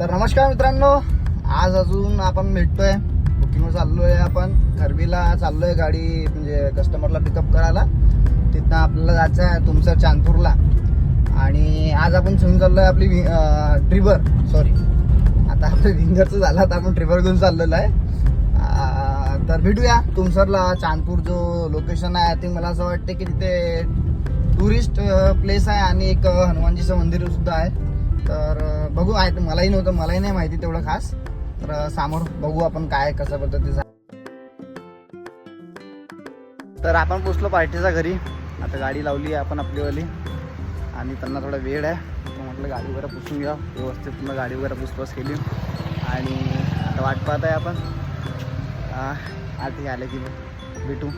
तर नमस्कार मित्रांनो, आज अजून आपण भेटतोय. बुकिंगवर चाललोय, आपण खरबीला चाललोय. गाडी म्हणजे कस्टमरला पिकअप करायला. तिथनं आपल्याला जायचं आहे तुमचं चांदपूरला. आणि आज आपण घेऊन चाललोय आपली ट्रिबर. सॉरी, आता आपलं विंगरचं झालं, आता आपण ट्रिबर घेऊन चाललेलो आहे. तर भेटूया तुमसरला. चांदपूर जो लोकेशन आहे, ते मला असं वाटतं की तिथे टुरिस्ट प्लेस आहे आणि एक हनुमानजीचं मंदिर सुद्धा आहे. तर बघू, आहे मलाही नव्हतं, मलाही नाही माहिती तेवढं खास. तर समोर बघू आपण काय कशा पद्धतीचा. तर आपण पोचलो पार्टीच्या घरी. आता गाडी लावली आहे आपण आपलीवाली आणि त्यांना थोडा वेळ आहे, तर म्हटलं गाडी वगैरे पुसून घ्या व्यवस्थित. पुन्हा गाडी वगैरे पुसपास केली आणि आता वाट पाहत आहे आपण. आले की भेटू.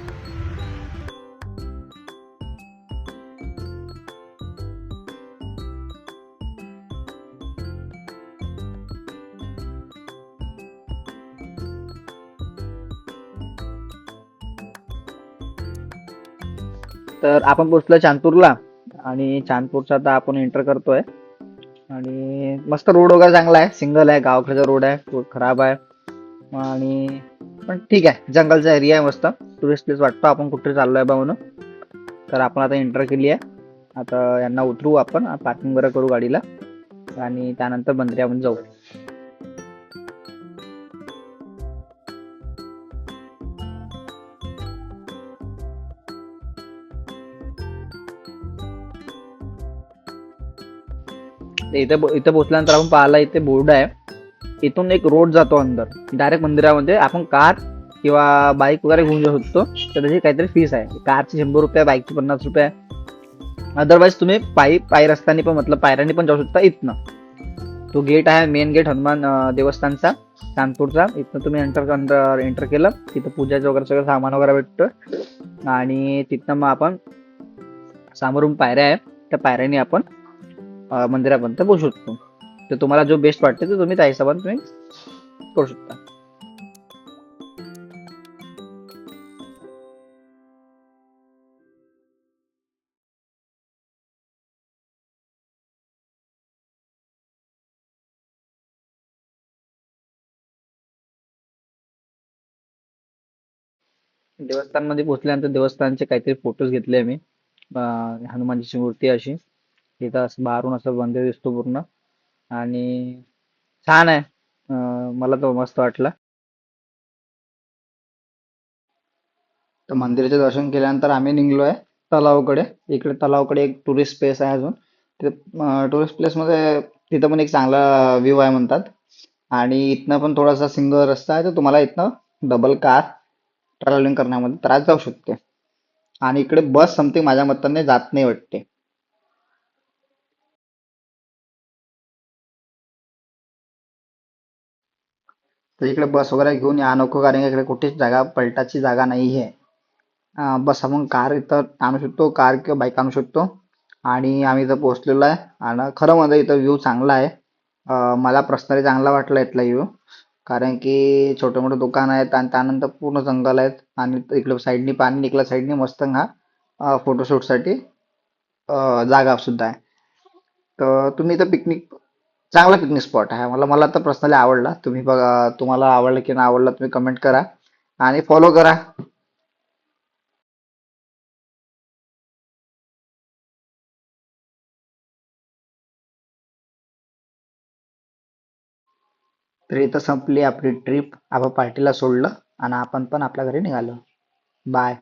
तर आपण पोचलो चांदपूरला आणि चांदपूरचा आता आपण एंटर करतोय. आणि मस्त रोड वगैरे चांगला आहे, सिंगल आहे, गावाकडचा रोड आहे, रोड खराब आहे आणि पण ठीक आहे, जंगलचा एरिया आहे, मस्त टुरिस्ट प्लेस वाटतो. आपण कुठे चाललोय बा म्हणून. तर आपण आता एंटर केली आहे. आता यांना उतरू, आपण पार्किंग वगैरे करू गाडीला आणि त्यानंतर बंदऱ्यामध्ये जाऊ. इथे इथे पोहोचल्यानंतर आपण पाहिला, इथे बोर्ड आहे. इथून एक रोड जातो अंदर डायरेक्ट मंदिरामध्ये. आपण कार किंवा बाईक वगैरे घेऊन जाऊ शकतो. तर त्याची काहीतरी फीस आहे. कारची 100 रुपये, बाईकची 50 रुपये. अदरवाईज तुम्ही पायी रस्त्याने पण, मतलब पायऱ्याने पण जाऊ शकता. इथनं तो गेट आहे, मेन गेट हनुमान देवस्थानचा चांदपूरचा. इथनं तुम्ही एंटर केलं, तिथं पूजाचं वगैरे सगळं सामान वगैरे भेटतं. आणि तिथनं मग आपण समोरून पायऱ्या आहे, त्या पायऱ्याने आपण मंदिरापर्यंत पोहोचू शकतो. तर तुम्हाला जो बेस्ट वाटते ते तुम्ही त्या हिशोबाने तुम्ही करू शकता. देवस्थानमध्ये पोहोचल्यानंतर देवस्थानचे काहीतरी फोटोज घेतले मी. हनुमानजीची मूर्ती अशी तिथं असं बाहेरून असं मंदिर दिसतो पूर्ण आणि छान आहे. मला तो मस्त वाटला. तर मंदिराचे दर्शन केल्यानंतर आम्ही निघलोय तलावकडे. इकडे तलावकडे एक टुरिस्ट प्लेस आहे अजून. तिथे टुरिस्ट प्लेसमध्ये तिथं पण एक चांगला व्ह्यू आहे म्हणतात. आणि इथनं पण थोडासा सिंगल रस्ता आहे, तर तुम्हाला इथनं डबल कार ट्रॅव्हलिंग करण्यामध्ये त्रास जाऊ शकते. आणि इकडे बस समथिंग माझ्या मताने जात नाही वाटते. तर इकडे बस वगैरे घेऊन या नको, कारण की इकडे कुठेच जागा पलटाची जागा नाही आहे. बस आपण कार इथं आणू शकतो, कार किंवा बाईक आणू शकतो. आणि आम्ही इथं पोहोचलेलो आहे आणि खरं म्हणजे इथं व्ह्यू चांगला आहे. मला पर्सनली चांगला वाटला इथला व्ह्यू, कारण की छोटे मोठे दुकान आहेत आणि त्यानंतर पूर्ण जंगल आहेत. आणि इकडे साईडनी पाणी, इकडल्या साईडनी मस्त हा फोटोशूटसाठी जागा सुद्धा आहे. तर तुम्ही इथं चांगला पिकनिक स्पॉट आहे. मला मला तर पर्सनली आवडला. तुम्ही बघा, तुम्हाला आवडलं की नाही आवडलं तुम्ही कमेंट करा आणि फॉलो करा. तर इथं संपली आपली ट्रिप. आपण पार्टीला सोडलं आणि आपण पण आपल्या घरी निघालो. बाय.